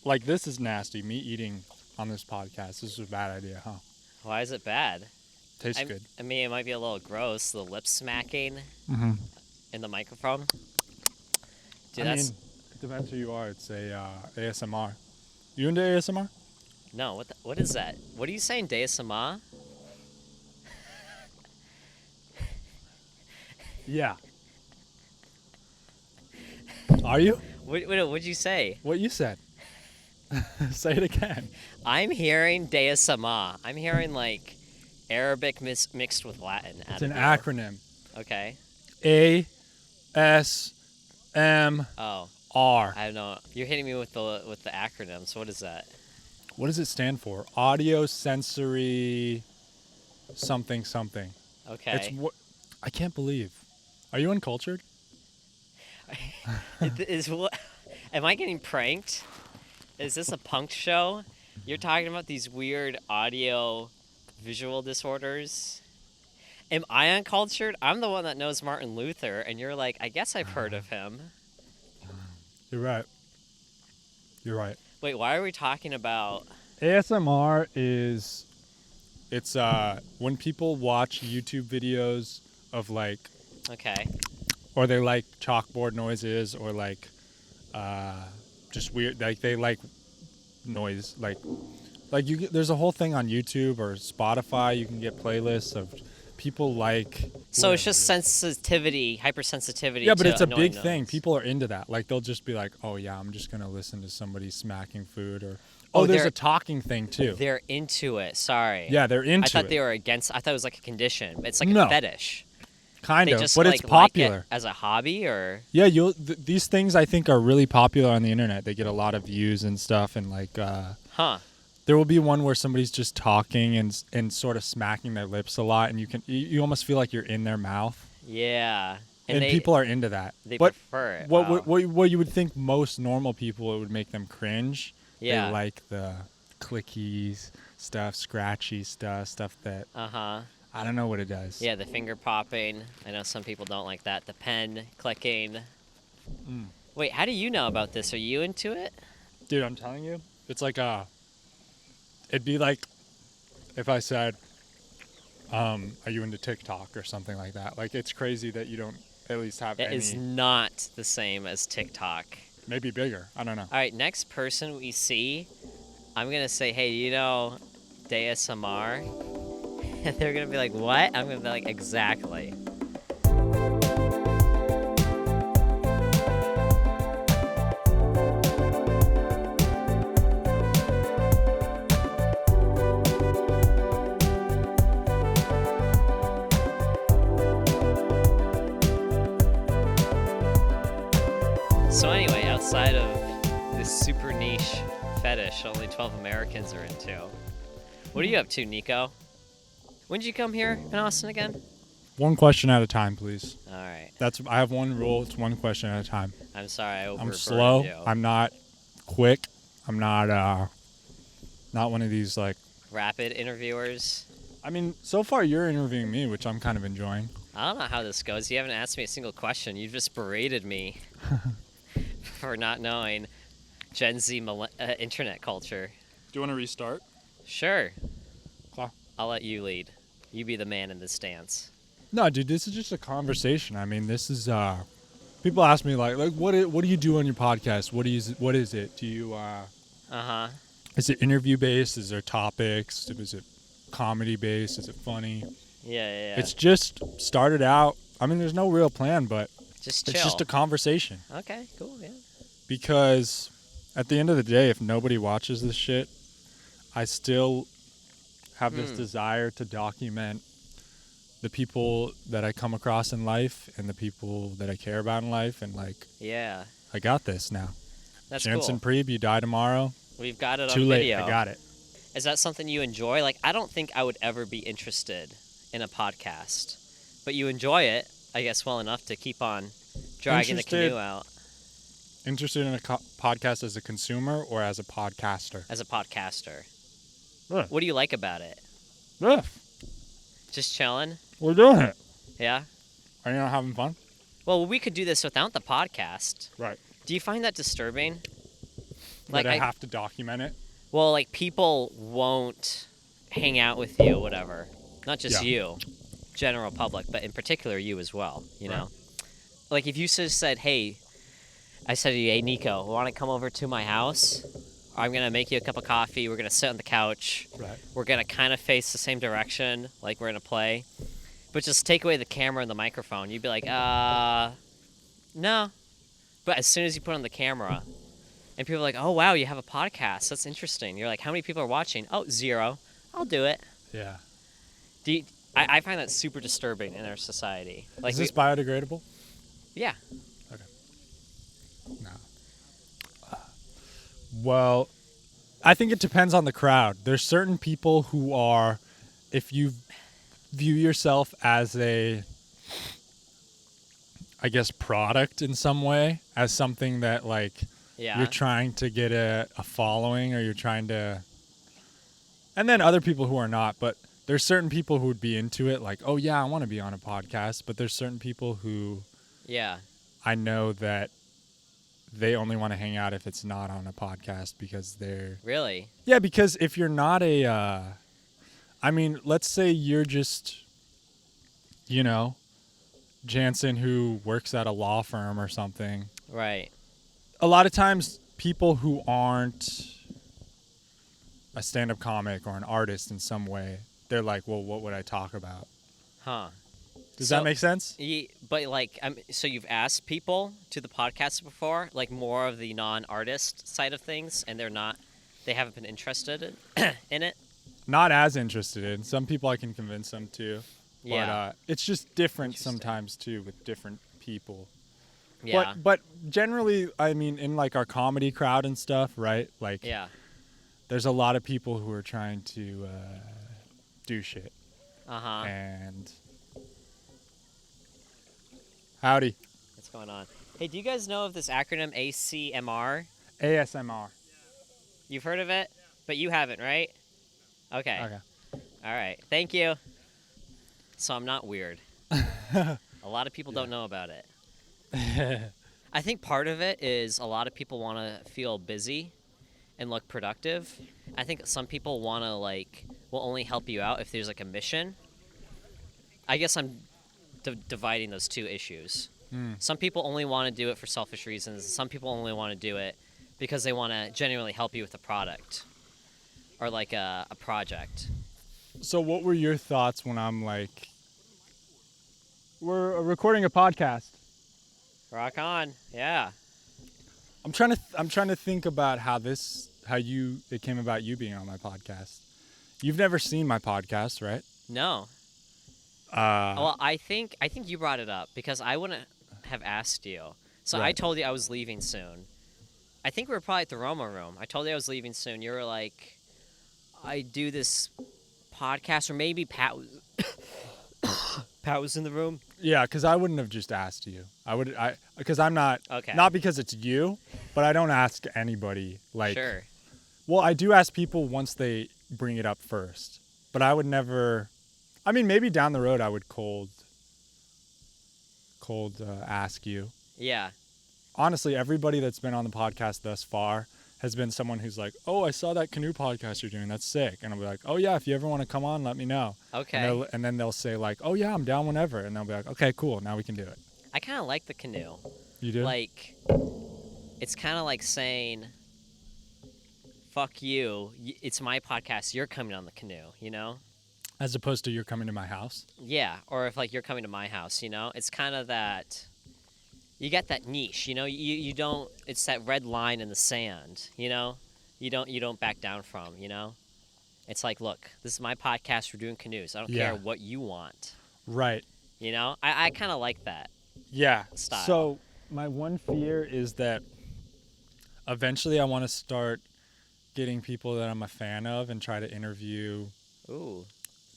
Like, this is nasty. Me eating on this podcast. This is a bad idea, huh? Why is it bad? Tastes good. I mean, it might be a little gross, the lip smacking Mm-hmm. in the microphone. Dude, I mean, it depends who you are. It's a ASMR. You into ASMR? No, what is that? What are you saying, DSMR? Yeah. Are you? What'd you say? What you said. Say it again. I'm hearing DSMR. I'm hearing, like, Arabic mixed with Latin. It's an acronym. Okay. ASMR. Oh. I don't know. You're hitting me with the acronyms. What is that? What does it stand for? Audio sensory something something. Okay. It's what I can't believe. Are you uncultured? Am I getting pranked? Is this a punk show? You're talking about these weird audio visual disorders? Am I uncultured? I'm the one that knows Martin Luther, and you're like, I guess I've heard of him. You're right. You're right. Wait, why are we talking about... ASMR is... It's when people watch YouTube videos of, like... Okay. Or they like chalkboard noises, or like just weird, like they like noise, like there's a whole thing on YouTube or Spotify. You can get playlists of people like. So it's just sensitivity, hypersensitivity. Yeah, but it's a big noise. thing. People are into that. Like they'll just be like, oh yeah, I'm just gonna listen to somebody smacking food, or there's a talking thing too. They're into it. Sorry. Yeah, they're into it. I thought they were against. I thought it was like a condition. It's like No. a fetish. Kind of, just, but like, it's popular. Like it as a hobby, or yeah, these things I think are really popular on the internet. They get a lot of views and stuff, and like, there will be one where somebody's just talking and sort of smacking their lips a lot, and you almost feel like you're in their mouth. Yeah, and people are into that. They prefer it. What you would think most normal people, it would make them cringe. Yeah, they like the clicky stuff, scratchy stuff that. I don't know what it does. Yeah, the finger popping. I know some people don't like that. The pen clicking. Wait, how do you know about this? Are you into it? Dude, I'm telling you. It's like it'd be like if I said, are you into TikTok or something like that? Like, it's crazy that you don't at least have any. It is not the same as TikTok. Maybe bigger. I don't know. All right, next person we see, I'm going to say, hey, you know DSMR? And they're going to be like, what? I'm going to be like, exactly. So anyway, outside of this super niche fetish only 12 Americans are into, what are you up to, Nico? When did you come here in Austin again? One question at a time, please. All right. I have one rule. It's one question at a time. I'm sorry, I'm slow. You. I'm not quick. I'm not one of these like rapid interviewers. I mean, so far you're interviewing me, which I'm kind of enjoying. I don't know how this goes. You haven't asked me a single question. You've just berated me for not knowing Gen Z internet culture. Do you want to restart? Sure. Cool. I'll let you lead. You be the man in this dance. No, dude, this is just a conversation. I mean, this is people ask me like what do you do on your podcast? What is it? Do you Is it interview based? Is there topics? Is it comedy based? Is it funny? Yeah. It's just started out. I mean, there's no real plan, but just chill. It's just a conversation. Okay, cool, yeah. Because at the end of the day, if nobody watches this shit, I still have this desire to document the people that I come across in life and the people that I care about in life, and like, yeah, I got this now. That's Janson cool. Prieb, you die tomorrow. We've got it on Too late. video. I got it. Is that something you enjoy? Like, I don't think I would ever be interested in a podcast, but you enjoy it, I guess, well enough to keep on dragging the canoe out. Interested in a podcast as a consumer or as a podcaster? As a podcaster. Yeah. What do you like about it? Yeah. Just chilling? We're doing it. Yeah? Are you not having fun? Well, we could do this without the podcast. Right. Do you find that disturbing? Like I have to document it. well, like people won't hang out with you, whatever. Not just you, general public, but in particular you as well. You know, like if you just said, "Hey," I said to you, "Hey, Nico, want to come over to my house? I'm gonna make you a cup of coffee. We're gonna sit on the couch. Right. We're gonna kind of face the same direction, like we're gonna play, but just take away the camera and the microphone." You'd be like, no. But as soon as you put on the camera, and people are like, "Oh wow, you have a podcast. That's interesting." You're like, "How many people are watching?" "Oh, 0. I'll do it." Yeah. I find that super disturbing in our society. Like, Is this biodegradable? yeah. Okay. No. Well, I think it depends on the crowd. There's certain people who are, if you view yourself as a, I guess, product in some way, as something that like you're trying to get a following, or you're trying to, and then other people who are not, but there's certain people who would be into it, like, oh yeah, I want to be on a podcast, but there's certain people who I know that they only want to hang out if it's not on a podcast, because they're... Really? Yeah, because if you're not a... I mean, let's say you're just, you know, Janson who works at a law firm or something. Right. A lot of times people who aren't a stand-up comic or an artist in some way, they're like, well, what would I talk about? Huh. Does that make sense? But like, so you've asked people to the podcast before, like more of the non-artist side of things, and they haven't been interested in it? Not as interested in. Some people I can convince them to. Yeah. But it's just different sometimes too with different people. Yeah. But generally, I mean, in like our comedy crowd and stuff, right? Like, there's a lot of people who are trying to do shit. And howdy. What's going on? Hey, do you guys know of this acronym ACMR? ASMR. You've heard of it? But you haven't, right? Okay. All right. Thank you. So I'm not weird. A lot of people don't know about it. I think part of it is a lot of people want to feel busy and look productive. I think some people want to, like, will only help you out if there's, like, a mission. I guess I'm dividing those two issues. Some people only want to do it for selfish reasons. Some people only want to do it because they want to genuinely help you with a product or, like, a project. So what were your thoughts when I'm like, we're recording a podcast? Rock on. Yeah. I'm trying to think about it came about you being on my podcast. You've never seen my podcast, right? No. Well, I think you brought it up because I wouldn't have asked you. So I told you I was leaving soon. I think we were probably at the Roma room. I told you I was leaving soon. You were like, I do this podcast, or maybe Pat was in the room. Yeah, because I wouldn't have just asked you. Because I'm not, not because it's you, but I don't ask anybody. Like, sure. Well, I do ask people once they bring it up first, but I would never, I mean, maybe down the road I would cold ask you. Yeah. Honestly, everybody that's been on the podcast thus far has been someone who's like, oh, I saw that canoe podcast you're doing. That's sick. And I'll be like, oh, yeah, if you ever want to come on, let me know. Okay. And then they'll say like, oh, yeah, I'm down whenever. And they'll be like, okay, cool. Now we can do it. I kind of like the canoe. You do? Like, it's kind of like saying, fuck you. It's my podcast. You're coming on the canoe, you know? As opposed to you're coming to my house? Yeah. Or if like you're coming to my house, you know? It's kind of that... You get that niche, you know. You don't. It's that red line in the sand, you know. You don't back down from, you know. It's like, look, this is my podcast. We're doing canoes. I don't care what you want. Right. You know. I kind of like that. Yeah. Style. So my one fear is that eventually I want to start getting people that I'm a fan of and try to interview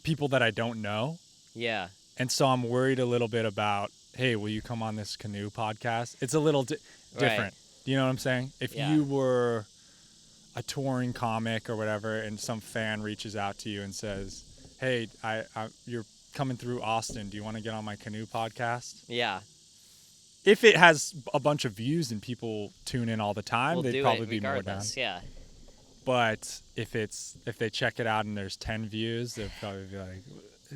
people that I don't know. Yeah. And so I'm worried a little bit about, hey, will you come on this canoe podcast? It's a little different. Right. You know what I'm saying? If you were a touring comic or whatever and some fan reaches out to you and says, hey, you're coming through Austin. Do you want to get on my canoe podcast? Yeah. If it has a bunch of views and people tune in all the time, We'll they'd do probably it be more down. regardless. Yeah. But if they check it out and there's 10 views, they'll probably be like,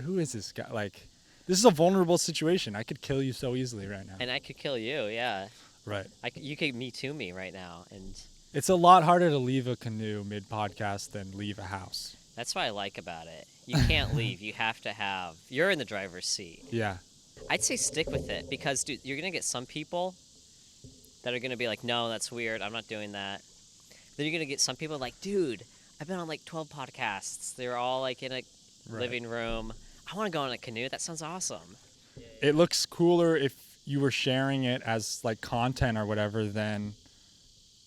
"Who is this guy?" Like, this is a vulnerable situation. I could kill you so easily right now. And I could kill you. Yeah. Right. You could Me Too me right now, and It's a lot harder to leave a canoe mid-podcast than leave a house. that's what I like about it. You can't leave. You have to have. You're in the driver's seat. Yeah. I'd say stick with it because, dude, you're gonna get some people that are gonna be like, "No, that's weird. I'm not doing that." Then you're gonna get some people like, "Dude, I've been on like 12 podcasts. They're all like in a living room. I want to go on a canoe. That sounds awesome." It looks cooler if you were sharing it as like content or whatever than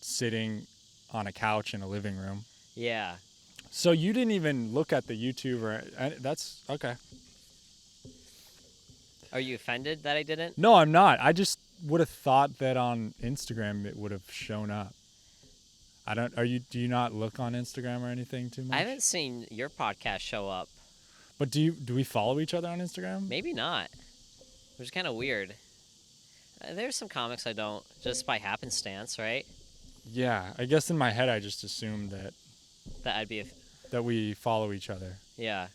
sitting on a couch in a living room. Yeah. So you didn't even look at the YouTube or that's okay. Are you offended that I didn't? No, I'm not. I just would have thought that on Instagram it would have shown up. I don't. Do you not look on Instagram or anything too much? I haven't seen your podcast show up. But do we follow each other on Instagram? Maybe not. Which is kind of weird. There's some comics I don't, just by happenstance, right? Yeah, I guess in my head I just assumed that That I'd be. that we follow each other. Yeah.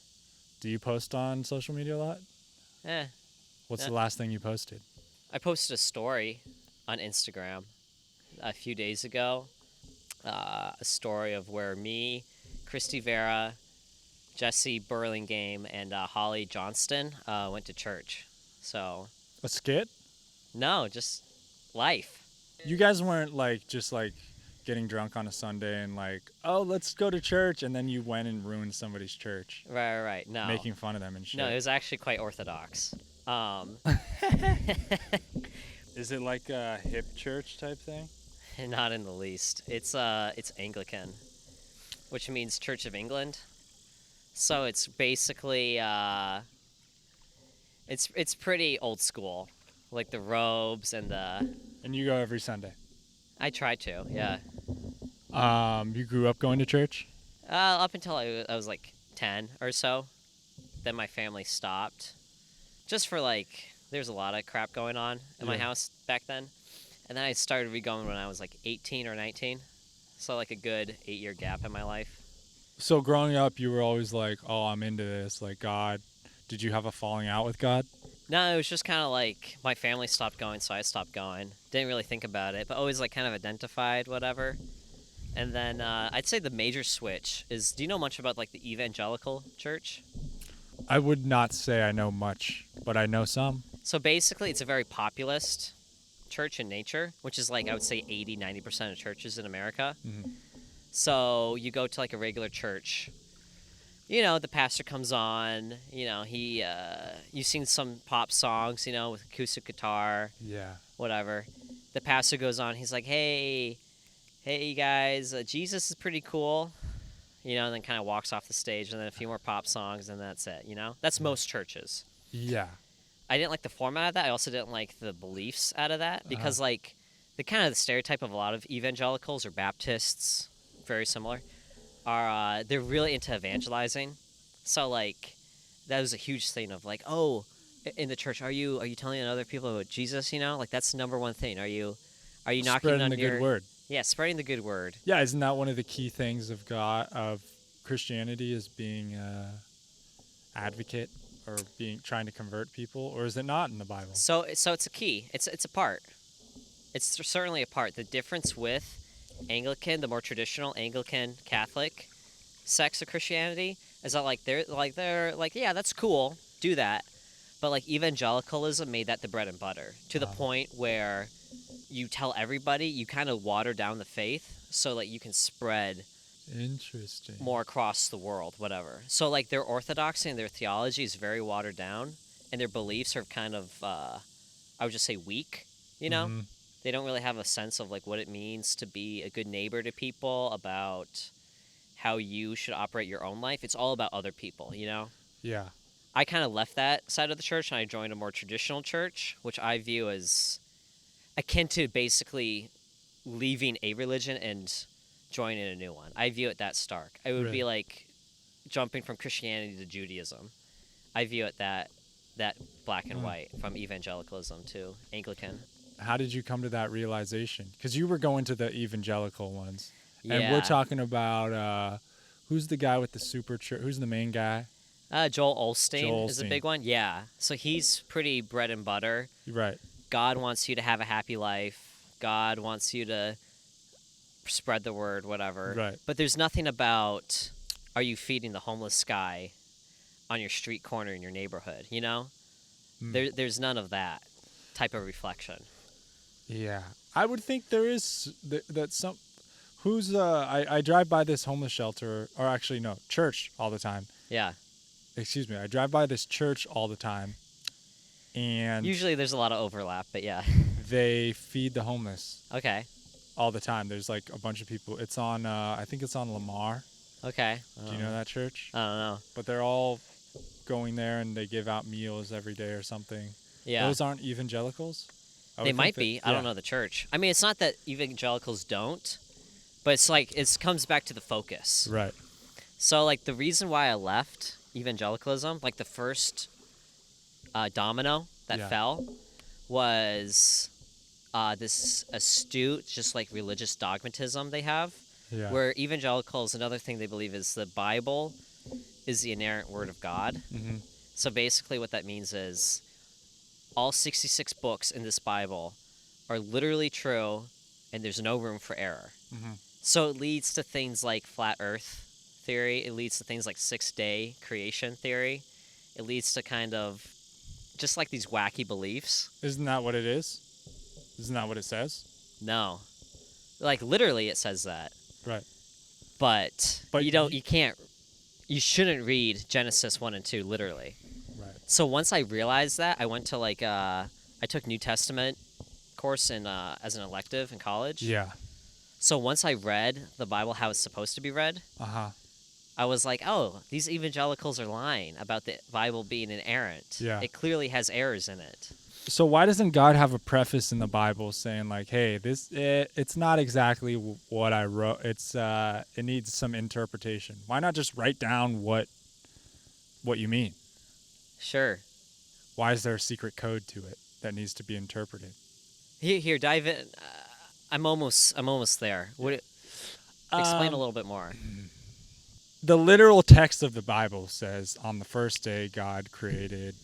Do you post on social media a lot? What's the last thing you posted? I posted a story on Instagram a few days ago. A story of where me, Christy Vera, Jesse Burlingame, and Holly Johnston went to church. So. A skit? No, just life. You guys weren't just getting drunk on a Sunday and oh, let's go to church, and then you went and ruined somebody's church. Right. No. Making fun of them and shit. No, it was actually quite orthodox. Is it like a hip church type thing? Not in the least. It's Anglican, which means Church of England. So it's basically it's pretty old school, like the robes and the. And you go every Sunday? I try to, yeah. You grew up going to church? Up until I was like 10 or so. Then my family stopped. Just for there's a lot of crap going on in my house back then. And then I started re-going when I was 18 or 19. So a good 8-year gap in my life. So growing up, you were always like, oh, I'm into this, God. Did you have a falling out with God? No, it was just kind of my family stopped going, so I stopped going. Didn't really think about it, but always kind of identified whatever. And then I'd say the major switch is, do you know much about the evangelical church? I would not say I know much, but I know some. So basically, it's a very populist church in nature, which is I would say 80-90% of churches in America. Mm-hmm. So you go to a regular church, the pastor comes on, he you've seen some pop songs, with acoustic guitar, whatever. The pastor goes on, he's like, hey you guys, Jesus is pretty cool, and then kind of walks off the stage, and then a few more pop songs, and that's it. That's most churches. Yeah. I didn't like the format of that. I also didn't like the beliefs out of that because the kind of the stereotype of a lot of evangelicals or Baptists, very similar, are they're really into evangelizing. So that was a huge thing of oh, in the church, are you telling other people about Jesus? That's the number one thing. Are you knocking spreading on the your good word? Yeah, spreading the good word. Yeah, isn't that one of the key things of Christianity is being advocate or trying to convert people, or is it not in the Bible? So it's a key. It's a part. It's certainly a part. The difference with Anglican, the more traditional Anglican Catholic sects of Christianity, is that they're yeah, that's cool, do that, but evangelicalism made that the bread and butter to the point where you tell everybody, you kind of water down the faith so you can spread interesting more across the world, whatever. So their orthodoxy and their theology is very watered down, and their beliefs are kind of I would just say weak. Mm-hmm. They don't really have a sense of what it means to be a good neighbor to people, about how you should operate your own life. It's all about other people, Yeah. I kind of left that side of the church and I joined a more traditional church, which I view as akin to basically leaving a religion and joining a new one. I view it that stark. It would be jumping from Christianity to Judaism. I view it that black and white, from evangelicalism to Anglican. how did you come to that realization? Because you were going to the evangelical ones, and we're Yeah. talking about who's the guy with the super church? Who's the main guy? Joel Osteen Joel is a Osteen. big one. Yeah. So he's pretty bread and butter. Right. God wants you to have a happy life. God wants you to spread the word, whatever. Right. But there's nothing about, are you feeding the homeless guy on your street corner in your neighborhood, you know? There's none of that type of reflection. Yeah, I would think there is that some. Who's I drive by this homeless shelter, or actually no, church all the time. Yeah. Excuse me, I drive by this church all the time, and Usually there's a lot of overlap, but yeah. they feed the homeless Okay. all the time. There's like a bunch of people. It's on I think it's on Lamar. Okay. Do you know that church? I don't know. But they're all going there and they give out meals every day or something. Yeah. Those aren't evangelicals? They might be. I don't know the church. I mean, it's not that evangelicals don't, but it's like it comes back to the focus. Right. So, like, the reason why I left evangelicalism, like the first domino that fell, was this astute, just like religious dogmatism they have, where evangelicals, another thing they believe is the Bible is the inerrant word of God. Mm-hmm. So basically what that means is all 66 books in this Bible are literally true, and there's no room for error. Mm-hmm. So it leads to things like flat earth theory. It leads to things like 6-day creation theory. It leads to kind of just like these wacky beliefs. Isn't that what it is? Isn't that what it says? No. Like literally it says that. Right. But you shouldn't read Genesis 1 and 2 literally. Right. So once I realized that, I went to like I took New Testament course in as an elective in college. Yeah. So once I read the Bible how it's supposed to be read, I was like, oh, these evangelicals are lying about the Bible being inerrant. Yeah. It clearly has errors in it. So why doesn't God have a preface in the Bible saying like, hey, it's not exactly what I wrote. It needs some interpretation. Why not just write down what you mean? Sure. Why is there a secret code to it that needs to be interpreted? Here, dive in. I'm almost there. Explain a little bit more. The literal text of the Bible says, on the first day, God created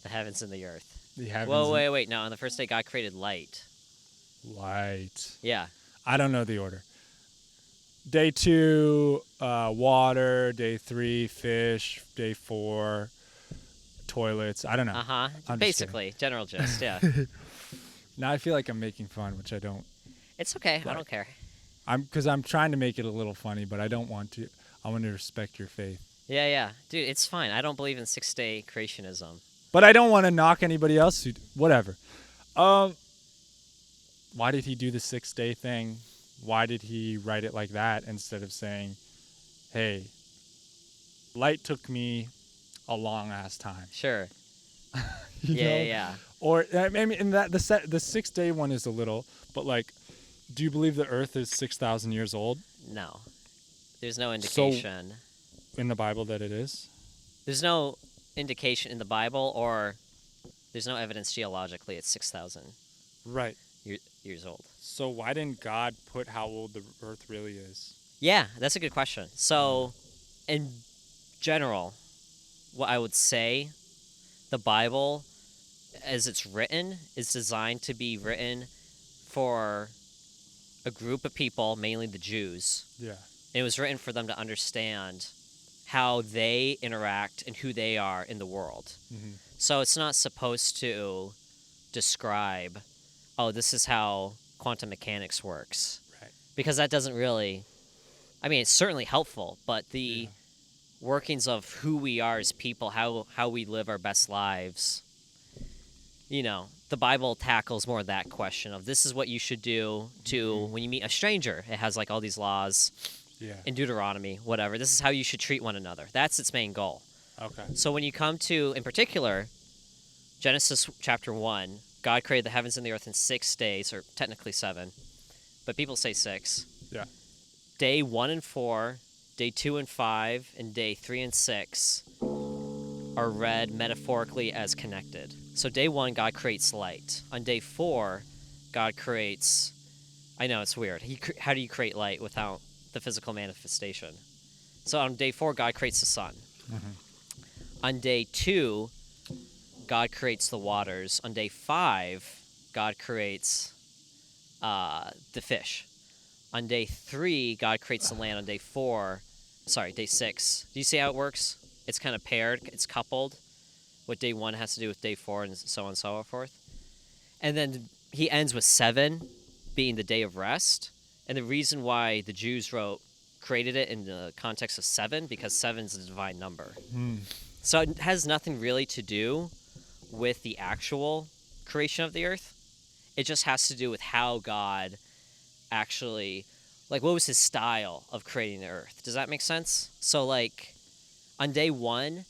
the heavens and the earth. The heavens. Whoa, wait. No, on the first day, God created light. Light. Yeah. I don't know the order. Day 2, water. Day 3, fish. Day 4, toilets. I don't know. Basically, general gist. Yeah. Now I feel like I'm making fun, which I don't. It's okay. I don't care. Because I'm trying to make it a little funny, but I don't want to. I want to respect your faith. Yeah. Dude, it's fine. I don't believe in 6-day creationism. But I don't want to knock anybody else. Whatever. Why did he do the 6-day thing? Why did he write it like that instead of saying, hey, light took me a long ass time? Sure. you know? Yeah. Or I mean, in that the 6-day one is a little, but like, do you believe the Earth is 6,000 years old? No, there's no indication in the Bible that it is. There's no indication in the Bible, or there's no evidence geologically it's 6,000 right years old. So why didn't God put how old the Earth really is? Yeah, that's a good question. So, in general, what I would say, the Bible, as it's written, is designed to be written for a group of people, mainly the Jews. Yeah. It was written for them to understand how they interact and who they are in the world. Mm-hmm. So it's not supposed to describe, oh, this is how quantum mechanics works. Right. Because that doesn't really, I mean, it's certainly helpful, but the workings of who we are as people, how we live our best lives, you know, the Bible tackles more that question of this is what you should do to when you meet a stranger. It has like all these laws in Deuteronomy, whatever. This is how you should treat one another. That's its main goal. Okay. So when you come to, in particular, Genesis chapter 1, God created the heavens and the earth in 6 days, or technically 7, but people say 6. Yeah. Day 1 and 4, day 2 and 5, and day 3 and 6 are read metaphorically as connected. So day 1, God creates light. On day 4, God creates. I know it's weird. How do you create light without the physical manifestation? So on day 4, God creates the sun. On day 2, God creates the waters. On day 5, God creates the fish. On day 3, God creates the land. On day 6. Do you see how it works? It's kind of paired. It's coupled. What day 1 has to do with day 4 and so on and so forth. And then he ends with 7 being the day of rest. And the reason why the Jews created it in the context of 7, because 7 is a divine number. So it has nothing really to do with the actual creation of the earth. It just has to do with how God actually, like, what was his style of creating the earth? Does that make sense? So, like, on day 1,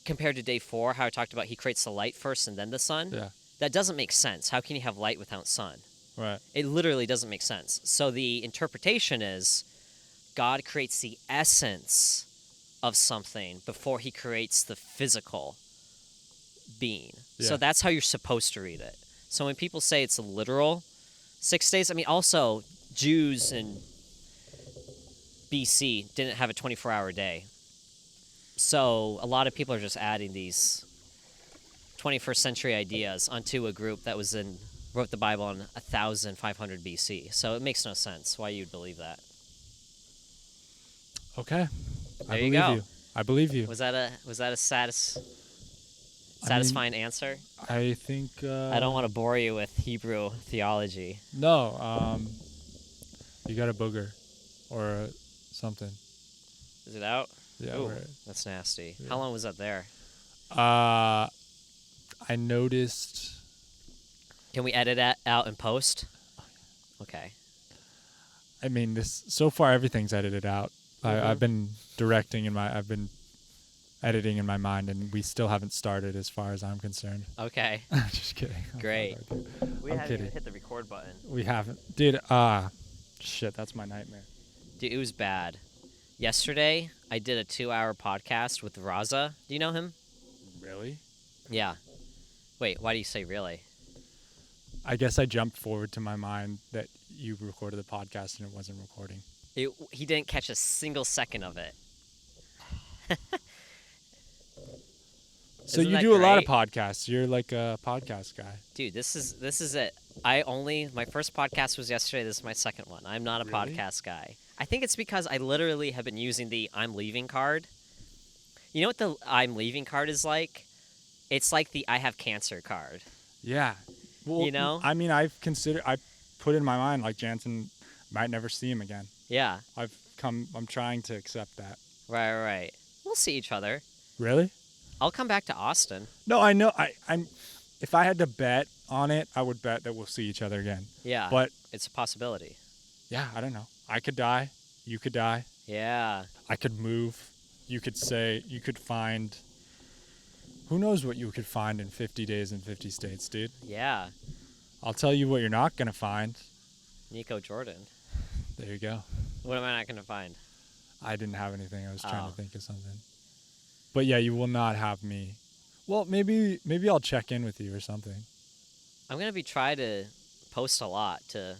compared to day 4, how I talked about he creates the light first and then the sun, that doesn't make sense. How can you have light without sun? Right. It literally doesn't make sense. So the interpretation is God creates the essence of something before he creates the physical being. Yeah. So that's how you're supposed to read it. So when people say it's a literal 6 days, I mean, also Jews in BC didn't have a 24-hour day. So a lot of people are just adding these 21st century ideas onto a group that wrote the Bible in 1500 BC. So it makes no sense why you'd believe that. Okay. There you go. I believe you. Was that a satisfying answer? I think. I don't want to bore you with Hebrew theology. No. You got a booger, or something. Is it out? Yeah. Ooh, Right. that's nasty. Yeah. How long was that there? I noticed. Can we edit that out in post? Okay. I mean, so far everything's edited out. I've been I've been editing in my mind, and we still haven't started as far as I'm concerned. Okay. Just kidding. Great. We I'm haven't kidding. even hit the record button. We haven't. Dude, shit, that's my nightmare. Dude, it was bad. Yesterday, I did a 2-hour podcast with Raza. Do you know him? Really? Yeah. Wait, why do you say really? I guess I jumped forward to my mind that you recorded the podcast and it wasn't recording. He didn't catch a single second of it. So Isn't you that do a lot of great? podcasts. You're like a podcast guy. Dude, this is it. My first podcast was yesterday. This is my second one. I'm not a Really? podcast guy. I think it's because I literally have been using the I'm leaving card. You know what the I'm leaving card is like? It's like the I have cancer card. Yeah. Well, You know? I mean, I put in my mind like Janson might never see him again. Yeah. I'm trying to accept that. Right. We'll see each other. Really? I'll come back to Austin. No, I know. If I had to bet on it, I would bet that we'll see each other again. Yeah. But it's a possibility. yeah, I don't know. I could die. You could die. Yeah. I could move. You could find. Who knows what you could find in 50 days in 50 states, dude? Yeah. I'll tell you what you're not going to find. Nico Jordan. There you go. What am I not going to find? I didn't have anything. I was trying Oh. to think of something. But yeah, you will not have me. Well, maybe I'll check in with you or something. I'm going to try to post a lot to...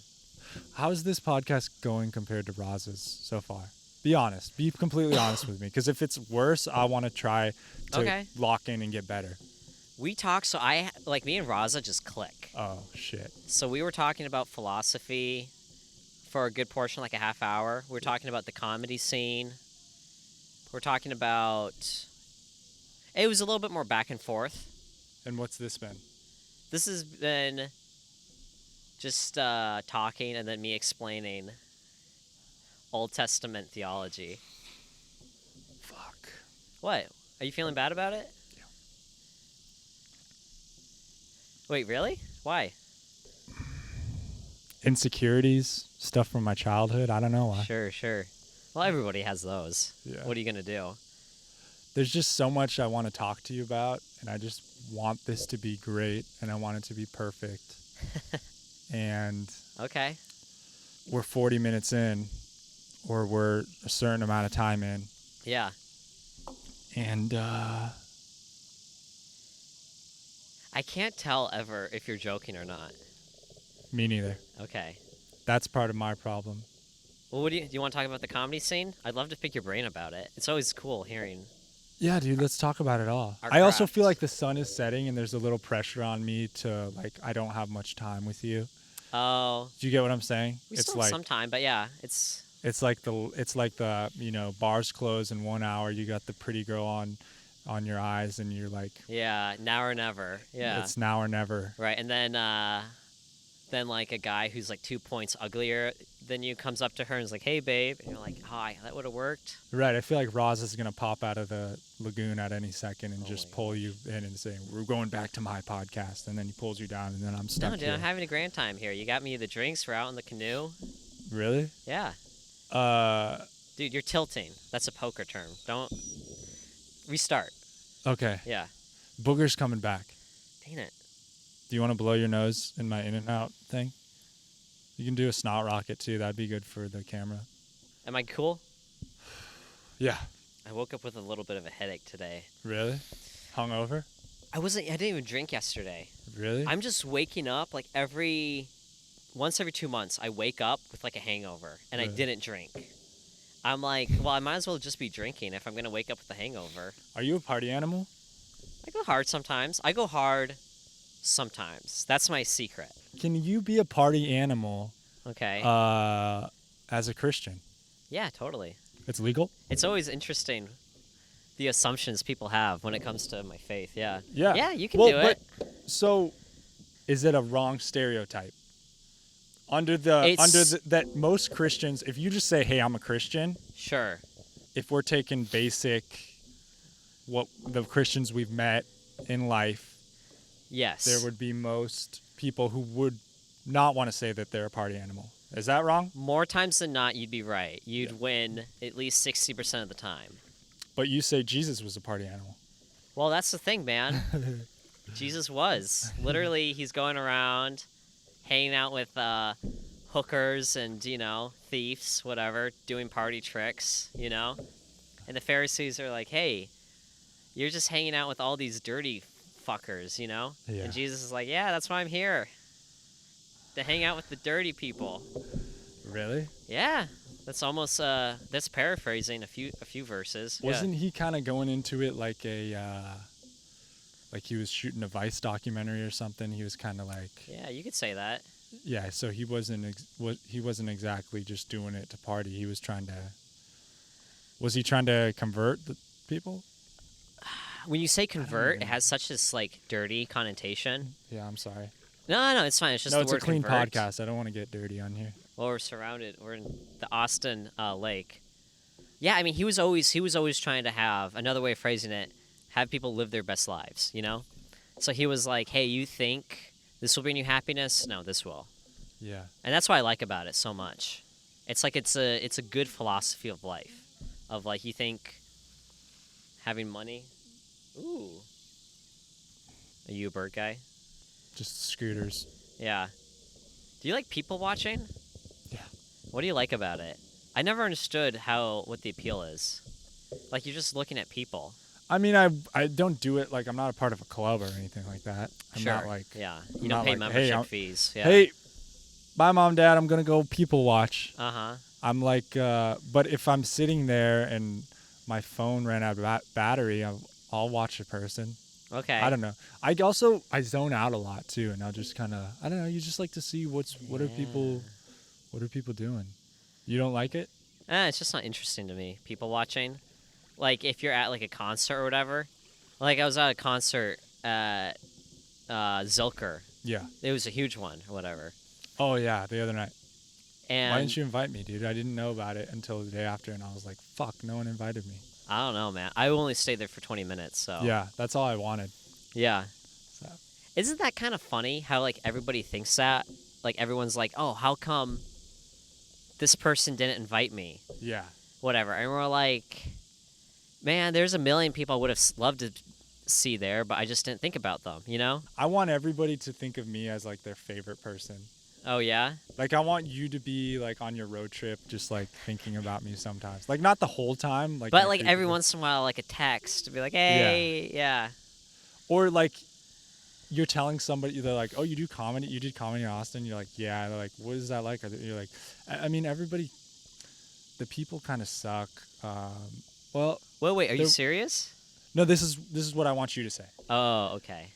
How's this podcast going compared to Roz's so far? Be honest. Be completely honest with me. Because if it's worse, I want to try to lock in and get better. We talk, so me and Raza just click. Oh, shit. So we were talking about philosophy for a good portion, like a half hour. We were talking about the comedy scene. We're talking about... It was a little bit more back and forth. And what's this been? This has been just talking and then me explaining Old Testament theology. Fuck. What? Are you feeling bad about it? Yeah. Wait, really? Why? Insecurities, stuff from my childhood. I don't know why. Sure. Well, everybody has those. Yeah. What are you going to do? There's just so much I want to talk to you about, and I just want this to be great, and I want it to be perfect. And Okay. we're 40 minutes in, or we're a certain amount of time in, Yeah. and I can't tell ever if you're joking or not. Me neither. Okay. That's part of my problem. Well, do you want to talk about the comedy scene? I'd love to pick your brain about it. It's always cool hearing. Yeah, dude, let's talk about it all. Our I also feel craft. like the sun is setting and there's a little pressure on me to, like, I don't have much time with you. Oh. Do you get what I'm saying? We still have some time, but yeah, It's like the you know, bars close in 1 hour. You got the pretty girl on your eyes, and you're like, yeah, now or never. Yeah. it's now or never. Right, and then like a guy who's like 2 points uglier than you comes up to her and is like, "Hey, babe," and you're like, "Hi, that would have worked." Right. I feel like Roz is gonna pop out of the lagoon at any second and Oh just my pull you in and say, "We're going back to my podcast," and then he pulls you down, and then I'm stuck No, dude, here. I'm having a grand time here. You got me the drinks. We're out in the canoe. Really? Yeah, dude, you're tilting. That's a poker term. Don't restart. Okay. Yeah. Booger's coming back. Dang it. Do you want to blow your nose in my in and out thing? You can do a snot rocket too. That'd be good for the camera. Am I cool? Yeah. I woke up with a little bit of a headache today. Really? Hungover? I didn't even drink yesterday. Really? I'm just waking up like once every 2 months. I wake up with like a hangover, and I Really? didn't drink. I'm like, well, I might as well just be drinking if I'm gonna wake up with a hangover. Are you a party animal? I go hard sometimes. I go hard sometimes. That's my secret. Can you be a party animal Okay. as a Christian? Yeah, totally. It's legal? It's always interesting the assumptions people have when it comes to my faith. Yeah. Yeah. Yeah, you can do it. So, is it a wrong stereotype? That most Christians, if you just say, "Hey, I'm a Christian," Sure. if we're taking basic, what the Christians we've met in life, Yes. there would be most people who would not want to say that they're a party animal. Is that wrong? More times than not, you'd be right. You'd win at least 60% of the time. But you say Jesus was a party animal. Well, that's the thing, man. Jesus was. Literally, he's going around hanging out with hookers and, thieves, whatever, doing party tricks, And the Pharisees are like, hey, you're just hanging out with all these dirty fuckers, Yeah. And Jesus is like, yeah, that's why I'm here. To hang out with the dirty people. Really? Yeah. That's almost that's paraphrasing a few verses. Wasn't he kind of going into it like like he was shooting a Vice documentary or something? He was kind of like, Yeah, you could say that. yeah. So he wasn't exactly just doing it to party. He was trying to. Was he trying to convert the people? When you say convert, even it has such this like dirty connotation. Yeah, I'm sorry. No, it's fine. It's just No, the it's word a clean convert. podcast. I don't want to get dirty on here. Well, we're in the Austin Lake. Yeah, I mean, he was always trying to have another way of phrasing it, have people live their best lives, So he was like, hey, you think this will bring you happiness? No, this will. Yeah. And that's what I like about it so much. It's like it's a good philosophy of life, of like you think having money. Ooh. Are you a bird guy? Just scooters. Yeah. Do you like people watching? Yeah. What do you like about it? I never understood what the appeal is. Like you're just looking at people. I mean, I don't do it like I'm not a part of a club or anything like that. I'm not like yeah. I'm You not don't pay like, membership hey, fees. Yeah. Hey, bye, Mom, Dad. I'm gonna go people watch. Uh-huh. I'm like, but if I'm sitting there and my phone ran out of battery, I'll watch a person. Okay. I don't know. I zone out a lot too, and I'll just kind of I don't know. You just like to see what are people doing. You don't like it? It's just not interesting to me. People watching, like if you're at like a concert or whatever. Like I was at a concert at Zilker. Yeah. It was a huge one or whatever. Oh yeah, the other night. And Why didn't you invite me, dude? I didn't know about it until the day after, and I was like, fuck, no one invited me. I don't know, man. I only stayed there for 20 minutes, so. Yeah, that's all I wanted. Yeah. So. Isn't that kind of funny how like everybody thinks that? Like everyone's like, "Oh, how come this person didn't invite me?" Yeah. Whatever. And we're like, "Man, there's a million people I would have loved to see there, but I just didn't think about them, I want everybody to think of me as like their favorite person. Oh, yeah? Like I want you to be like on your road trip just like thinking about me sometimes. Like not the whole time, like But like every once in a while like a text to be like, "Hey, yeah." Or like you're telling somebody, they're like, oh, you do comedy? You did comedy in Austin? You're like, yeah. They're like, what is that like? You're like, I mean, everybody, the people kind of suck. Well, Wait, are you serious? no, this is what I want you to say. Oh, okay.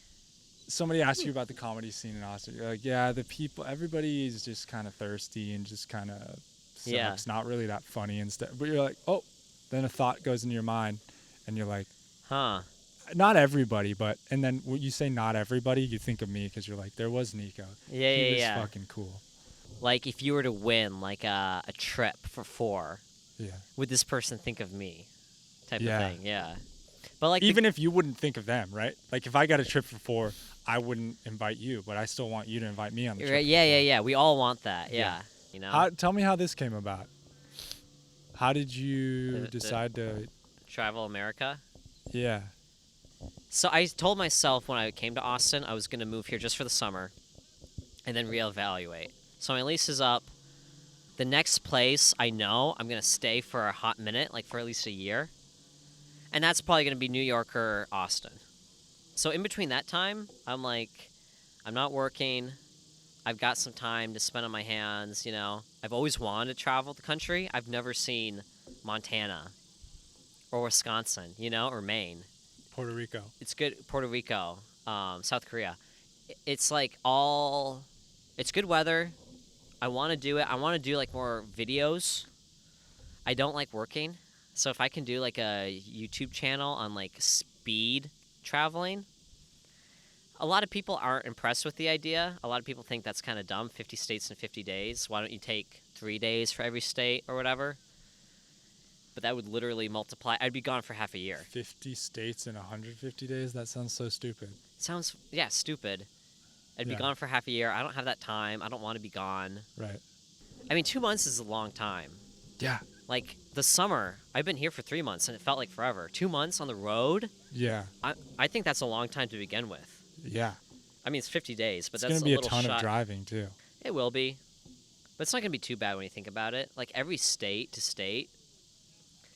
Somebody asks you about the comedy scene in Austin. You're like, yeah, the people, everybody is just kind of thirsty and just kind of sucks. Yeah. Not really that funny and stuff. But you're like, oh, then a thought goes into your mind, and you're like, Huh. not everybody, but, and then when you say not everybody, you think of me because you're like, there was Nico. Yeah, he was yeah. fucking cool. Like, if you were to win, like, a trip for 4, Yeah. would this person think of me? Type Yeah. of thing, yeah. But, like, Even if you wouldn't think of them, right? Like, if I got a trip for 4, I wouldn't invite you, but I still want you to invite me on the trip. Yeah. We all want that, yeah. You know? Tell me how this came about. How did you decide to... Travel America? Yeah. So I told myself when I came to Austin, I was going to move here just for the summer and then reevaluate. So my lease is up. The next place I know I'm going to stay for a hot minute, like for at least a year. And that's probably going to be New York or Austin. So in between that time, I'm like, I'm not working. I've got some time to spend on my hands, you know. I've always wanted to travel the country. I've never seen Montana or Wisconsin, you know, or Maine. Puerto Rico. It's good. Puerto Rico, South Korea. It's like it's good weather. I want to do it. I want to do like more videos. I don't like working. So if I can do like a YouTube channel on like speed traveling, a lot of people aren't impressed with the idea. A lot of people think that's kind of dumb, 50 states in 50 days. Why don't you take 3 days for every state or whatever? But that would literally multiply. I'd be gone for half a year. 50 states in 150 days? That sounds so stupid. Sounds, yeah, stupid. I'd be gone for half a year. I don't have that time. I don't want to be gone. Right. I mean, 2 months is a long time. Yeah. Like, the summer, I've been here for 3 months, and it felt like forever. 2 months on the road? Yeah. I think that's a long time to begin with. Yeah. I mean, it's 50 days, but it's that's going to be a little ton of driving, too. It will be. But it's not going to be too bad when you think about it. Like, every state to state,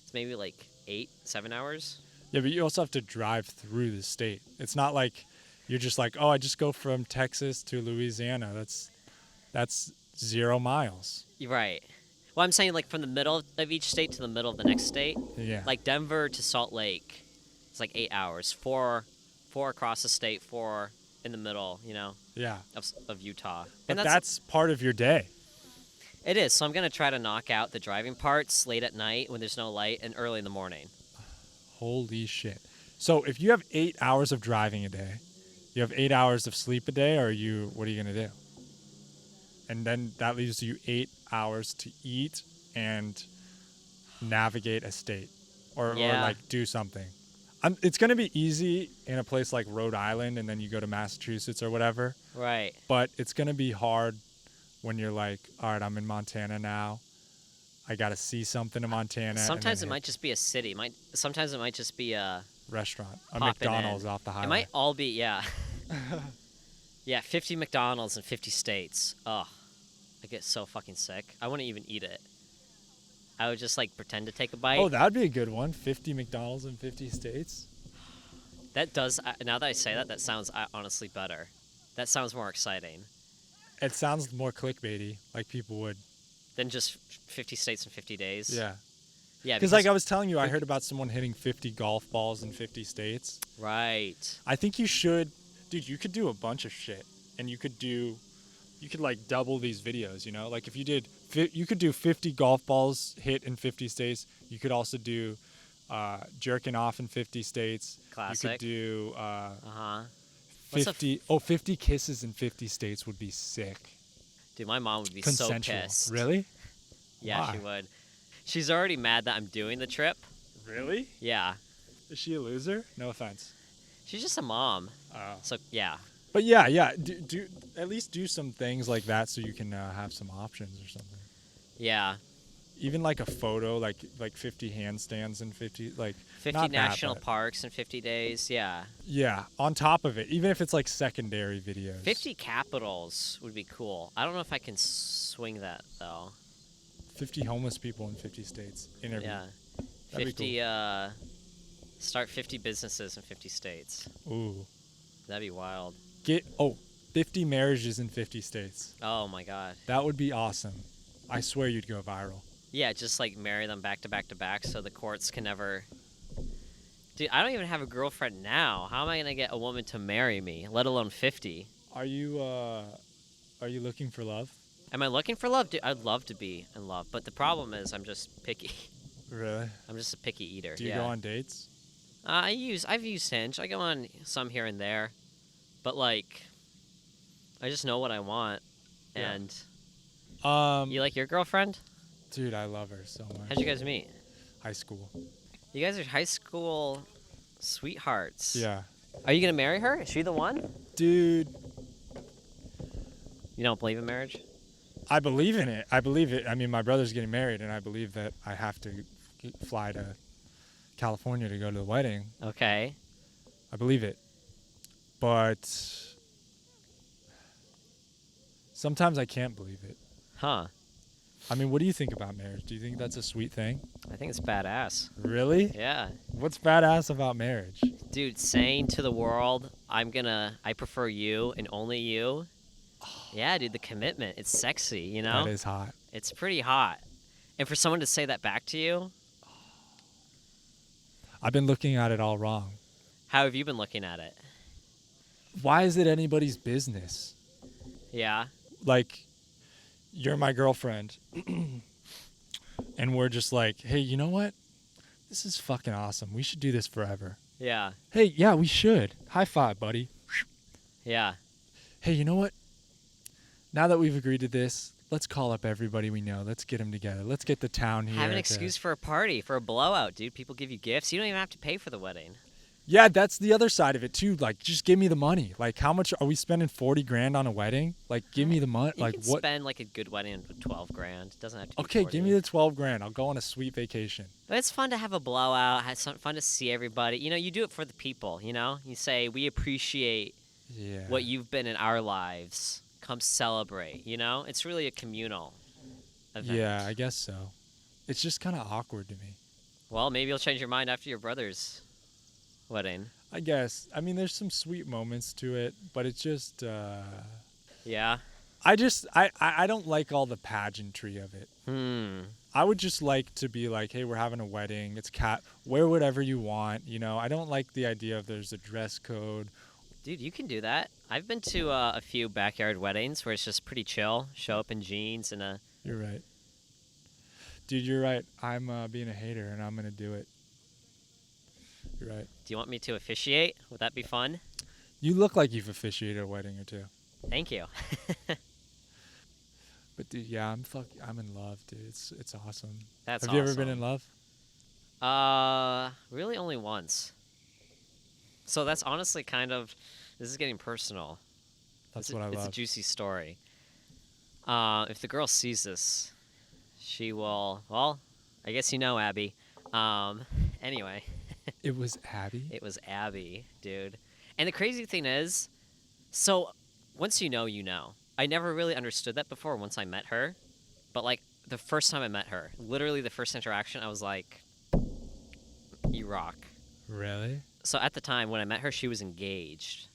it's maybe like 7 hours. Yeah, but you also have to drive through the state. It's not like you're just like, oh, I just go from Texas to Louisiana. That's 0 miles. Right. Well, I'm saying, like, from the middle of each state to the middle of the next state. Yeah. Like, Denver to Salt Lake, it's like 8 hours. 4 across the state, 4 in the middle, you know? Yeah. Of Utah. But And that's part of your day. It is. So I'm going to try to knock out the driving parts late at night when there's no light and early in the morning. Holy shit. So if you have 8 hours of driving a day, you have 8 hours of sleep a day, or what are you going to do? And then that leaves you 8 hours to eat and navigate a state or like do something. It's going to be easy in a place like Rhode Island, and then you go to Massachusetts or whatever. Right. But it's going to be hard when you're like, all right, I'm in Montana now. I got to see something in Montana. Sometimes it might just be a city. Sometimes it might just be a restaurant, a McDonald's off the highway. It might all be, yeah. Yeah, 50 McDonald's in 50 states. Ugh. I get so fucking sick. I wouldn't even eat it. I would just like pretend to take a bite. Oh, that'd be a good one. 50 McDonald's in 50 states. That does, now that I say that, that sounds honestly better. That sounds more exciting. It sounds more clickbaity, like people would. Than just 50 states in 50 days? Yeah. Yeah. Because like I was telling you, I heard about someone hitting 50 golf balls in 50 states. Right. I think you should, dude, you could do a bunch of shit. And you could like double these videos, you know? Like if you could do 50 golf balls hit in 50 states. You could also do jerking off in 50 states. Classic. You could do 50 kisses in 50 states would be sick. Dude, my mom would be Consensual. So pissed. Really? Yeah, Why? she would. She's already mad that I'm doing the trip. Really? Yeah. Is she a loser? No offense. She's just a mom. Oh. So, yeah. But yeah. Do at least do some things like that so you can have some options or something. Yeah. Even like a photo, like 50 handstands and 50 like 50 national parks in 50 days. Yeah. Yeah. On top of it, even if it's like secondary videos. 50 capitals would be cool. I don't know if I can swing that though. 50 homeless people in 50 states. Interview. Yeah. That'd 50. be cool. Start 50 businesses in 50 states. Ooh. That'd be wild. Get 50 marriages in 50 states. Oh my god. That would be awesome. I swear you'd go viral. Yeah, just like marry them back to back to back so the courts can never. Dude, I don't even have a girlfriend now. How am I gonna get a woman to marry me, let alone 50? Are you looking for love? Am I looking for love? Dude, I'd love to be in love, but the problem is I'm just picky. Really? I'm just a picky eater. Do you go on dates? I've used Hinge. I go on some here and there, but like, I just know what I want. Yeah. And you like your girlfriend? Dude, I love her so much. How'd you guys meet? High school. You guys are high school sweethearts. Yeah. Are you gonna marry her? Is she the one? Dude, You don't believe in marriage? I believe in it. I believe it. I mean, my brother's getting married, and I believe that I have to fly to California to go to the wedding. Okay. I believe it. But sometimes I can't believe it. Huh. I mean, what do you think about marriage? Do you think that's a sweet thing? I think it's badass. Really? Yeah. What's badass about marriage? Dude, saying to the world, I prefer you and only you. Yeah, dude, the commitment. It's sexy, you know? That is hot. It's pretty hot. And for someone to say that back to you, I've been looking at it all wrong. how have you been looking at it? Why is it anybody's business? Yeah. Like, you're my girlfriend, and we're just like, hey, you know what? This is fucking awesome. We should do this forever. Yeah. Hey, yeah, we should. High five, buddy. Yeah. Hey, you know what? Now that we've agreed to this, let's call up everybody we know. Let's get them together. Let's get the town here. Have an excuse for a party, for a blowout, dude. People give you gifts. You don't even have to pay for the wedding. Yeah, that's the other side of it too. Like, just give me the money. Like, how much are we spending? 40 grand on a wedding? Like, give me the money. You Like, can what? spend like a good wedding with 12 grand. It doesn't have to be Okay, 40. give me the 12 grand. I'll go on a sweet vacation. But it's fun to have a blowout. It's fun to see everybody. You know, you do it for the people, you know? You say, we appreciate Yeah. what you've been in our lives. Come celebrate, you know? It's really a communal event. Yeah, I guess so. It's just kind of awkward to me. Well, maybe you'll change your mind after your brother's wedding. I guess. I mean, there's some sweet moments to it, but it's just, Yeah? I don't like all the pageantry of it. I would just like to be like, hey, we're having a wedding. It's wear whatever you want. You know, I don't like the idea of there's a dress code. Dude, you can do that. I've been to a few backyard weddings where it's just pretty chill. Show up in jeans and a... You're right. Dude, you're right. I'm being a hater, and I'm going to do it. You're right. Do you want me to officiate? Would that be fun? You look like you've officiated a wedding or two. Thank you. But dude, yeah, I'm in love, dude. It's awesome. That's Have you ever been in love? Really only once. So that's honestly kind of... This is getting personal. That's what I love. It's a juicy story. If the girl sees this, she will... Well, I guess you know Abby. Anyway... It was Abby? It was Abby, dude. And the crazy thing is, so once you know, you know. I never really understood that before once I met her. But, like, the first time I met her, literally the first interaction, I was like, you rock. Really? So at the time, when I met her, she was engaged.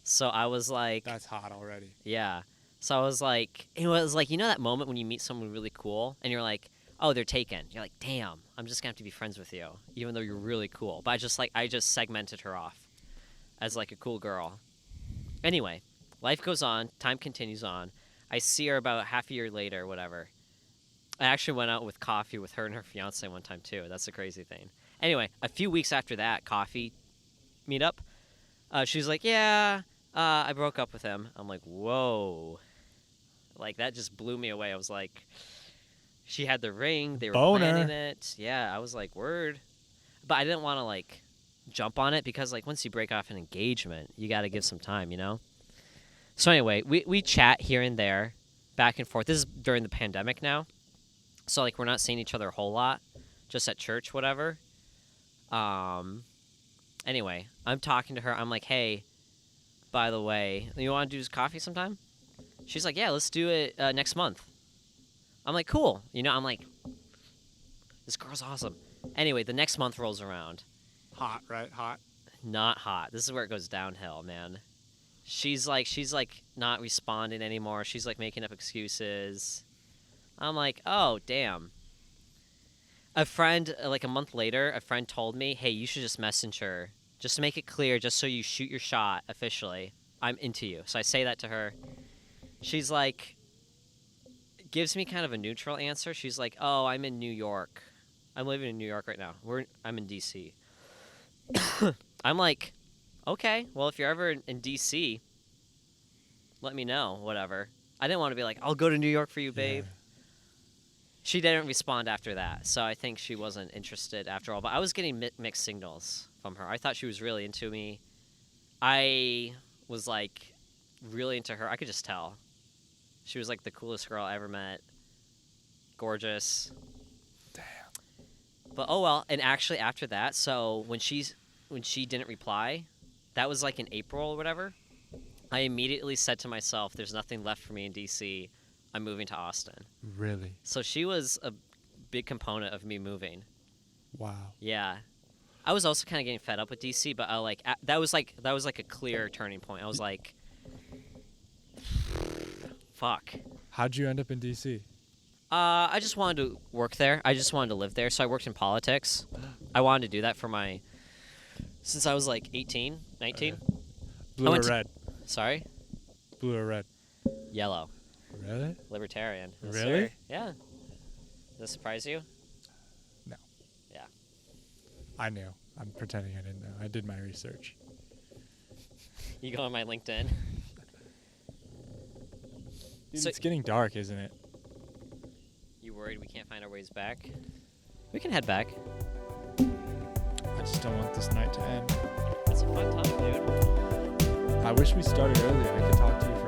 So I was like... That's hot already. Yeah. So I was like... It was like, you know that moment when you meet someone really cool, and you're like... Oh, they're taken. You're like, damn, I'm just gonna have to be friends with you, even though you're really cool. But I just segmented her off as like a cool girl. Anyway, life goes on, time continues on. I see her about half a year later, whatever. I actually went out with coffee with her and her fiance one time too. That's the crazy thing. Anyway, a few weeks after that coffee meetup, she's like, yeah, I broke up with him. I'm like, whoa. Like, that just blew me away. I was like... She had the ring. They were planning it. Yeah, I was like, word. But I didn't want to, like, jump on it because, like, once you break off an engagement, you got to give some time, you know? So anyway, we chat here and there, back and forth. This is during the pandemic now. So, like, we're not seeing each other a whole lot, just at church, whatever. Anyway, I'm talking to her. I'm like, hey, by the way, you want to do this coffee sometime? She's like, yeah, let's do it next month. I'm like, cool. You know, I'm like, this girl's awesome. Anyway, the next month rolls around. Hot, right? Hot. Not hot. This is where it goes downhill, man. she's like not responding anymore. She's like making up excuses. I'm like, oh damn. A friend, like a month later, a friend told me, hey, you should just message her, just to make it clear, just so you shoot your shot officially. I'm into you. So I say that to her. She's like, gives me kind of a neutral answer. She's like, oh, I'm in New York. I'm living in New York right now. I'm in D.C. I'm like, okay, well, if you're ever in D.C., let me know, whatever. I didn't want to be like, I'll go to New York for you, babe. Yeah. She didn't respond after that, so I think she wasn't interested after all. But I was getting mixed signals from her. I thought she was really into me. I was, like, really into her. I could just tell. She was, like, the coolest girl I ever met. Gorgeous. Damn. But, oh, well. And actually, after that, so when she didn't reply, that was, like, in April or whatever, I immediately said to myself, there's nothing left for me in D.C., I'm moving to Austin. Really? So she was a big component of me moving. Wow. Yeah. I was also kind of getting fed up with DC, but that was like a clear turning point. I was like, fuck. How'd you end up in DC? I just wanted to work there. I just wanted to live there. So I worked in politics. I wanted to do that since I was like 18, 19. Okay. Blue or red? Sorry? Blue or red? Yellow. Really? Libertarian. Yes, Really? sir. Yeah. Does that surprise you? No. Yeah. I knew. I'm pretending I didn't know. I did my research. You go on my LinkedIn. Dude, So- it's getting dark, isn't it? You worried we can't find our ways back? We can head back. I just don't want this night to end. It's a fun time, dude. I wish we started earlier. I could talk to you for